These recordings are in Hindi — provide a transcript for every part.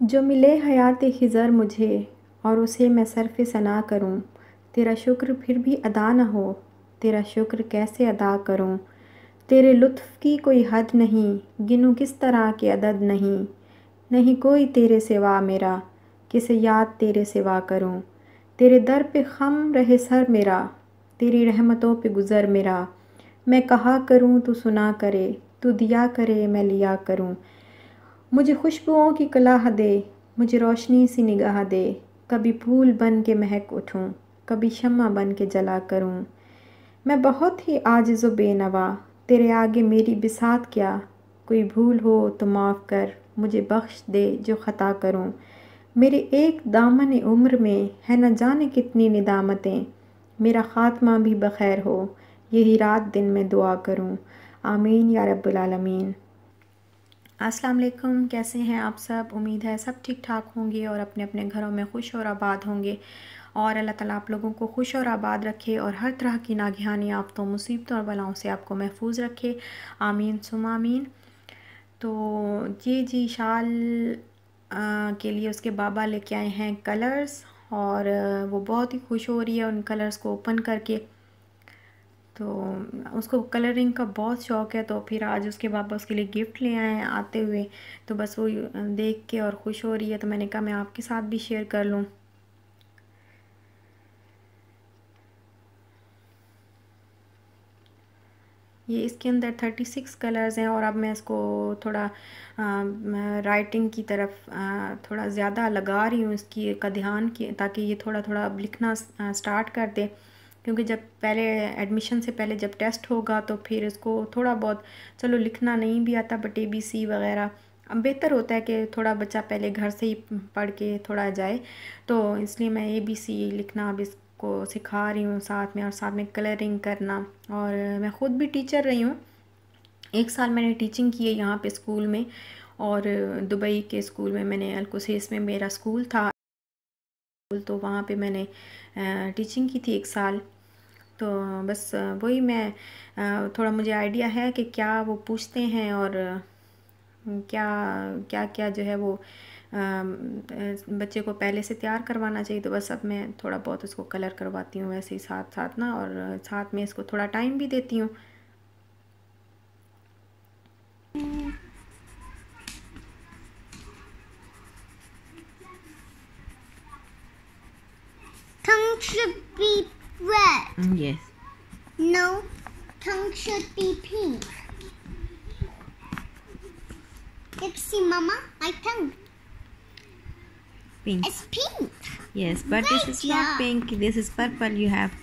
जो मिले हयात खिज़र मुझे और उसे मैं सर्फ़ सना करूँ। तेरा शुक्र फिर भी अदा न हो, तेरा शुक्र कैसे अदा करूँ। तेरे लुत्फ़ की कोई हद नहीं, गिनूँ किस तरह के अदद नहीं। नहीं कोई तेरे सिवा मेरा, किसे याद तेरे सिवा करूँ। तेरे दर पे ख़म रहे सर मेरा, तेरी रहमतों पे गुज़र मेरा। मैं कहा करूँ तू सुना करे, तू दिया करे मैं लिया करूँ। मुझे खुशबुओं की कलाह दे, मुझे रोशनी सी निगाह दे। कभी फूल बन के महक उठूं, कभी शम्मा बन के जला करूं। मैं बहुत ही आजिज़ व बेनवा, तेरे आगे मेरी बिसात क्या। कोई भूल हो तो माफ़ कर, मुझे बख्श दे जो ख़ता करूं। मेरे एक दामन उम्र में है न जाने कितनी निदामतें। मेरा ख़ात्मा भी बख़ैर हो, यही रात दिन में दुआ करूं। आमीन या रब्बुल आलमीन। अस्सलाम वालेकुम, कैसे हैं आप सब। उम्मीद है सब ठीक ठाक होंगे और अपने अपने घरों में खुश और आबाद होंगे। और अल्लाह ताला आप लोगों को खुश और आबाद रखे और हर तरह की नागहानी आफ़तों, मुसीबतों और बलाओं से आपको महफूज रखे। आमीन सुम आमीन। तो ये जी शाल के लिए उसके बाबा लेके आए हैं कलर्स, और वो बहुत ही खुश हो रही है उन कलर्स को ओपन करके। तो उसको कलरिंग का बहुत शौक़ है, तो फिर आज उसके पापा उसके लिए गिफ्ट ले आए हैं आते हुए। तो बस वो देख के और खुश हो रही है, तो मैंने कहा मैं आपके साथ भी शेयर कर लूँ। ये इसके अंदर 36 कलर्स हैं, और अब मैं इसको थोड़ा राइटिंग की तरफ थोड़ा ज़्यादा लगा रही हूँ इसकी का ध्यान की, ताकि ये थोड़ा थोड़ा अब लिखना स्टार्ट कर दे। क्योंकि जब पहले एडमिशन से पहले जब टेस्ट होगा तो फिर इसको थोड़ा बहुत, चलो लिखना नहीं भी आता बट ABC वगैरह अब बेहतर होता है कि थोड़ा बच्चा पहले घर से ही पढ़ के थोड़ा जाए। तो इसलिए मैं ABC लिखना अब इसको सिखा रही हूँ साथ में, और साथ में कलरिंग करना। और मैं ख़ुद भी टीचर रही हूँ, 1 साल मैंने टीचिंग की है यहाँ पे स्कूल में, और दुबई के स्कूल में मैंने अल-कुसैस में मेरा स्कूल था, तो वहाँ पे मैंने टीचिंग की थी 1 साल। तो बस वही मैं थोड़ा मुझे आइडिया है कि क्या वो पूछते हैं, और क्या क्या क्या जो है वो बच्चे को पहले से तैयार करवाना चाहिए। तो बस अब मैं थोड़ा बहुत उसको कलर करवाती हूँ वैसे ही साथ साथ ना, और साथ में इसको थोड़ा टाइम भी देती हूँ। Tongue should be red. Yes. No, tongue should be pink. Let's see, Mama, my tongue. Pink. It's pink. Yes, but this is not pink. This is purple. You have.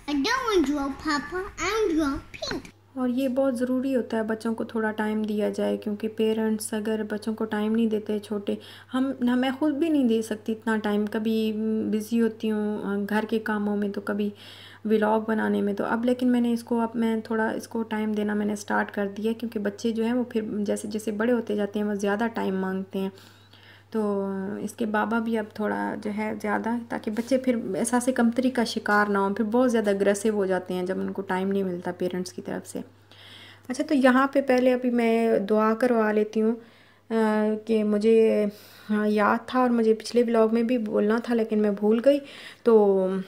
I don't want to draw purple. I want to draw pink. और ये बहुत ज़रूरी होता है बच्चों को थोड़ा टाइम दिया जाए, क्योंकि पेरेंट्स अगर बच्चों को टाइम नहीं देते छोटे, मैं ख़ुद भी नहीं दे सकती इतना टाइम, कभी बिज़ी होती हूँ घर के कामों में, तो कभी व्लॉग बनाने में। तो अब लेकिन मैंने इसको अब मैं थोड़ा इसको टाइम देना मैंने स्टार्ट कर दिया, क्योंकि बच्चे जो हैं वो फिर जैसे जैसे बड़े होते जाते हैं वो ज़्यादा टाइम मांगते हैं। तो इसके बाबा भी अब थोड़ा जो है ज़्यादा, ताकि बच्चे फिर एहसास कमतरी का शिकार ना हो, फिर बहुत ज़्यादा अग्रेसिव हो जाते हैं जब उनको टाइम नहीं मिलता पेरेंट्स की तरफ से। अच्छा, तो यहाँ पे पहले अभी मैं दुआ करवा लेती हूँ कि मुझे याद था और मुझे पिछले व्लॉग में भी बोलना था लेकिन मैं भूल गई। तो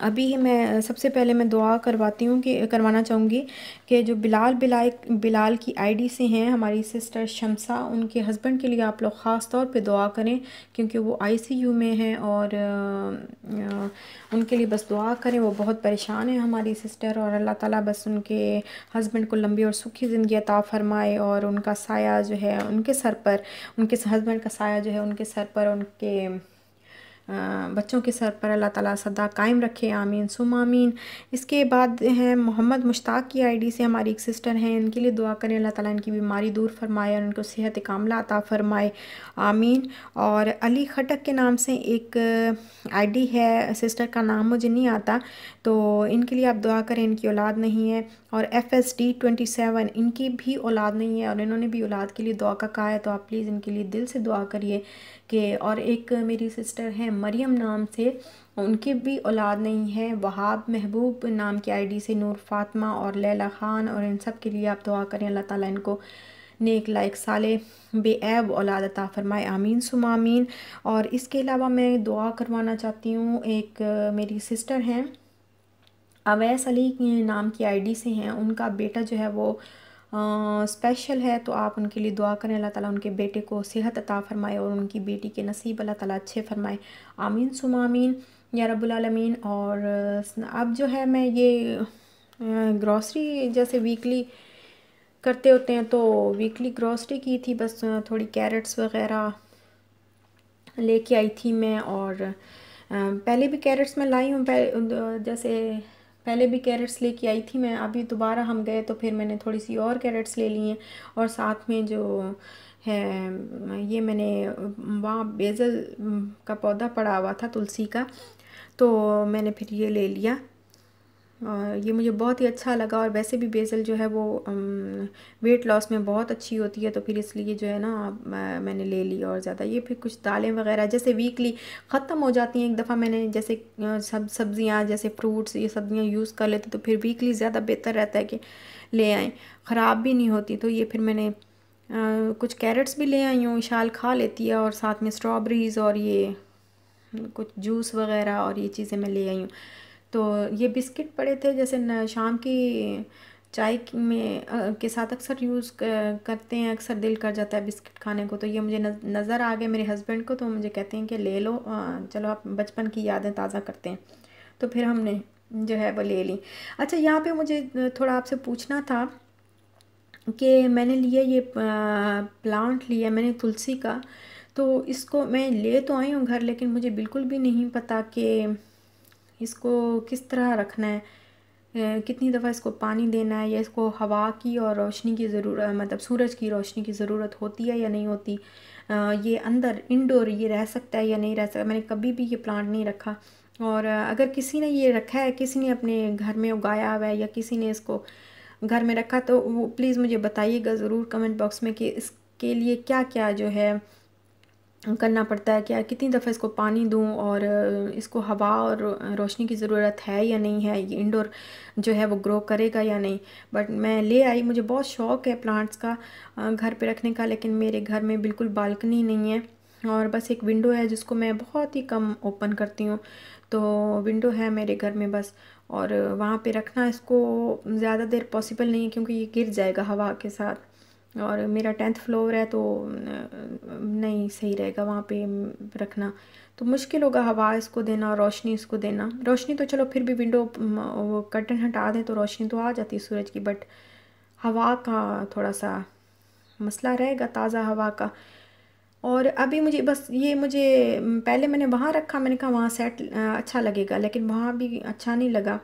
अभी मैं सबसे पहले मैं दुआ करवाती हूँ कि करवाना चाहूँगी कि जो बिलाल की आईडी से हैं हमारी सिस्टर शमसा, उनके हस्बैंड के लिए आप लोग ख़ास तौर पे दुआ करें, क्योंकि वो ICU में हैं, और उनके लिए बस दुआ करें। वो बहुत परेशान है हमारी सिस्टर, और अल्लाह ताला बस उनके हस्बैंड को लंबी और सुखी ज़िंदगी अता फ़रमाए, और उनका साया जो है उनके सर पर, उनके हस्बैंड का साया जो है उनके सर पर, उनके बच्चों के सर पर अल्लाह ताला सदा कायम रखे। आमीन सुम आमीन। इसके बाद हैं मोहम्मद मुश्ताक की आईडी से हमारी एक सिस्टर हैं, इनके लिए दुआ करें अल्लाह ताला इनकी बीमारी दूर फरमाए और उनको सेहत कामला अता फ़रमाए। आमीन। और अली खटक के नाम से एक आईडी है, सिस्टर का नाम मुझे नहीं आता, तो इनके लिए आप दुआ करें, इनकी औलाद नहीं है। और FSD27 इनकी भी औलाद नहीं है, और इन्होंने भी औलाद के लिए दुआ का कहा है, तो आप प्लीज़ इनके लिए दिल से दुआ करिए कि। और एक मेरी सिस्टर हैं मरियम नाम से, उनकी भी औलाद नहीं है। वहाब महबूब नाम की आईडी से नूर फातिमा और लैला ख़ान, और इन सब के लिए आप दुआ करें अल्लाह ताला इनको नेक लायक साले बेऐब औलाद अता फ़रमाए, आमीन सुम्मा आमीन। और इसके अलावा मैं दुआ करवाना चाहती हूँ, एक मेरी सिस्टर हैं, अवैस अली के नाम की आईडी से हैं, उनका बेटा जो है वो स्पेशल है, तो आप उनके लिए दुआ करें, अल्लाह ताला उनके बेटे को सेहत अता फ़रमाए और उनकी बेटी के नसीब अल्लाह ताला अच्छे फ़रमाए, आमीन सुम्मा आमीन या रब्बुल आलमीन। और अब जो है मैं ये ग्रॉसरी जैसे वीकली करते होते हैं, तो वीकली ग्रॉसरी की थी, बस थोड़ी कैरेट्स वग़ैरह लेके आई थी मैं। और पहले भी कैरेट्स मैं लाई हूँ, जैसे पहले भी कैरेट्स लेके आई थी मैं, अभी दोबारा हम गए तो फिर मैंने थोड़ी सी और कैरेट्स ले ली हैं। और साथ में जो है ये मैंने वहाँ बेज़ल का पौधा पड़ा हुआ था तुलसी का, तो मैंने फिर ये ले लिया और ये मुझे बहुत ही अच्छा लगा। और वैसे भी बेसल जो है वो वेट लॉस में बहुत अच्छी होती है, तो फिर इसलिए जो है ना मैंने ले ली। और ज़्यादा ये फिर कुछ दालें वगैरह जैसे वीकली ख़त्म हो जाती हैं, एक दफ़ा मैंने जैसे सब्ज़ियाँ जैसे फ्रूट्स ये सब्ज़ियाँ यूज़ कर लेती, तो फिर वीकली ज़्यादा बेहतर रहता है कि ले आएँ, ख़राब भी नहीं होती। तो ये फिर मैंने कुछ कैरेट्स भी ले आई हूँ, शाल खा लेती है, और साथ में स्ट्रॉबेरीज़ और ये कुछ जूस वगैरह और ये चीज़ें मैं ले आई हूँ। तो ये बिस्किट पड़े थे, जैसे शाम की चाय में के साथ अक्सर यूज़ करते हैं, अक्सर दिल कर जाता है बिस्किट खाने को, तो ये मुझे नज़र आ गए मेरे हस्बैंड को, तो मुझे कहते हैं कि ले लो, चलो आप बचपन की यादें ताज़ा करते हैं, तो फिर हमने जो है वो ले ली। अच्छा, यहाँ पे मुझे थोड़ा आपसे पूछना था कि मैंने लिया ये प्लांट लिया मैंने तुलसी का, तो इसको मैं ले तो आई हूँ घर, लेकिन मुझे बिल्कुल भी नहीं पता कि इसको किस तरह रखना है, कितनी दफ़ा इसको पानी देना है, या इसको हवा की और रोशनी की ज़रूरत, मतलब सूरज की रोशनी की ज़रूरत होती है या नहीं होती, ये अंदर इंडोर ये रह सकता है या नहीं रह सकता। मैंने कभी भी ये प्लांट नहीं रखा, और अगर किसी ने ये रखा है, किसी ने अपने घर में उगाया हुआ है या किसी ने इसको घर में रखा, तो वो प्लीज़ मुझे बताइएगा ज़रूर कमेंट बॉक्स में कि इसके लिए क्या क्या जो है करना पड़ता है, क्या कितनी दफ़ा इसको पानी दूं, और इसको हवा और रोशनी की ज़रूरत है या नहीं है, ये इंडोर जो है वो ग्रो करेगा या नहीं। बट मैं ले आई, मुझे बहुत शौक़ है प्लांट्स का घर पे रखने का, लेकिन मेरे घर में बिल्कुल बालकनी नहीं है, और बस एक विंडो है जिसको मैं बहुत ही कम ओपन करती हूँ, तो विंडो है मेरे घर में बस, और वहाँ पे रखना इसको ज़्यादा देर पॉसिबल नहीं है, क्योंकि ये गिर जाएगा हवा के साथ, और मेरा 10th फ्लोर है, तो नहीं सही रहेगा वहाँ पे रखना, तो मुश्किल होगा हवा इसको देना और रोशनी इसको देना। रोशनी तो चलो फिर भी विंडो वो कर्टन हटा दें तो रोशनी तो आ जाती है सूरज की, बट हवा का थोड़ा सा मसला रहेगा, ताज़ा हवा का। और अभी मुझे पहले मैंने वहाँ रखा, मैंने कहा वहाँ सेट अच्छा लगेगा, लेकिन वहाँ भी अच्छा नहीं लगा,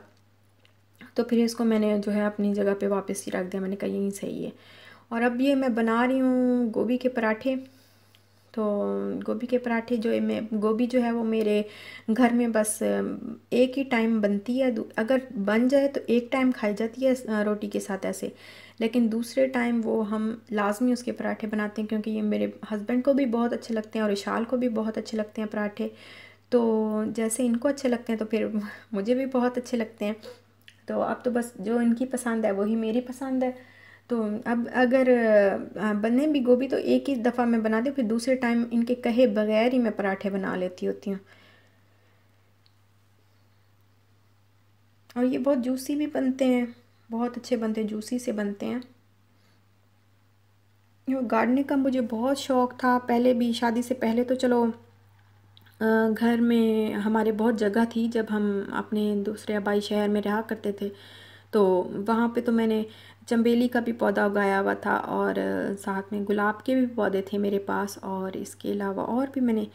तो फिर इसको मैंने जो है अपनी जगह पे वापस ही रख दिया, मैंने कहा यहीं सही है। और अब ये मैं बना रही हूँ गोभी के पराठे, तो गोभी के पराठे गोभी जो है वो मेरे घर में बस एक ही टाइम बनती है, अगर बन जाए तो एक टाइम खाई जाती है रोटी के साथ ऐसे, लेकिन दूसरे टाइम वो हम लाजमी उसके पराठे बनाते हैं, क्योंकि ये मेरे हस्बैंड को भी बहुत अच्छे लगते हैं और इशाल को भी बहुत अच्छे लगते हैं पराठे, तो जैसे इनको अच्छे लगते हैं तो फिर मुझे भी बहुत अच्छे लगते हैं, तो अब तो बस जो इनकी पसंद है वही मेरी पसंद है। तो अब अगर बने भी गोभी तो एक ही दफ़ा मैं बना दूँ, फिर दूसरे टाइम इनके कहे बगैर ही मैं पराठे बना लेती होती हूँ, और ये बहुत जूसी भी बनते हैं, बहुत अच्छे बनते हैं, जूसी से बनते हैं। गार्डनिंग का मुझे बहुत शौक़ था पहले भी, शादी से पहले तो चलो घर में हमारे बहुत जगह थी, जब हम अपने दूसरे आबाई शहर में रहा करते थे, तो वहाँ पे तो मैंने चंबेली का भी पौधा उगाया हुआ था, और साथ में गुलाब के भी पौधे थे मेरे पास, और इसके अलावा और भी मैंने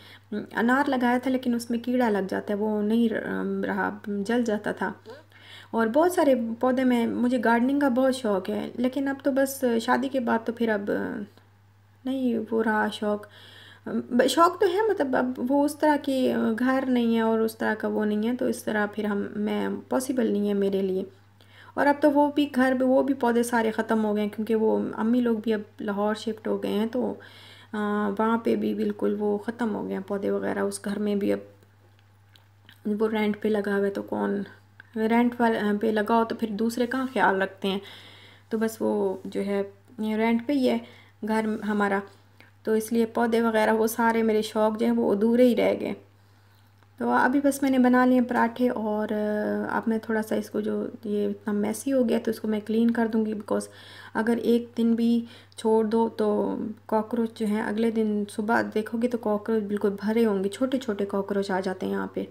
अनार लगाया था, लेकिन उसमें कीड़ा लग जाता है, वो नहीं रहा, जल जाता था। और बहुत सारे पौधे में मुझे गार्डनिंग का बहुत शौक़ है, लेकिन अब तो बस शादी के बाद तो फिर अब नहीं वो रहा शौक़। शौक़ तो है, मतलब अब वो उस तरह की घर नहीं है और उस तरह का वो नहीं है, तो इस तरह फिर मैं पॉसिबल नहीं है मेरे लिए। और अब तो वो भी पौधे सारे ख़त्म हो गए हैं, क्योंकि वो अम्मी लोग भी अब लाहौर शिफ्ट हो गए हैं, तो वहाँ पे भी बिल्कुल वो ख़त्म हो गए हैं पौधे वगैरह, उस घर में भी अब वो रेंट पे लगा हुआ है, तो कौन रेंट वाले पे लगाओ तो फिर दूसरे कहाँ ख्याल रखते हैं, तो बस वो जो है रेंट पे ही है, घर हमारा, तो इसलिए पौधे वगैरह वो सारे मेरे शौक़ जो हैं वो अधूरे ही रह गए। तो अभी बस मैंने बना लिए पराठे, और अब मैं थोड़ा सा इसको, जो ये इतना मैसी हो गया तो इसको मैं क्लीन कर दूँगी, बिकॉज़ अगर एक दिन भी छोड़ दो तो कॉकरोच जो हैं अगले दिन सुबह देखोगे तो कॉकरोच बिल्कुल भरे होंगे, छोटे छोटे कॉकरोच आ जाते हैं यहाँ पे।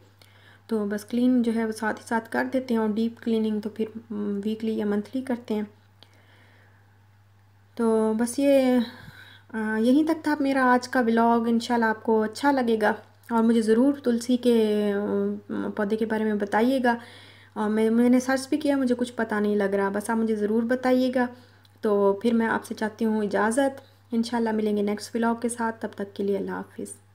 तो बस क्लीन जो है वो साथ ही साथ कर देते हैं, और डीप क्लीनिंग तो फिर वीकली या मंथली करते हैं। तो बस ये यहीं तक था मेरा आज का व्लॉग। इंशाल्लाह आपको अच्छा लगेगा, और मुझे ज़रूर तुलसी के पौधे के बारे में बताइएगा। और मैंने सर्च भी किया, मुझे कुछ पता नहीं लग रहा, बस आप मुझे ज़रूर बताइएगा। तो फिर मैं आपसे चाहती हूँ इजाज़त, इंशाल्लाह मिलेंगे नेक्स्ट व्लॉग के साथ, तब तक के लिए अल्लाह हाफ़िज़।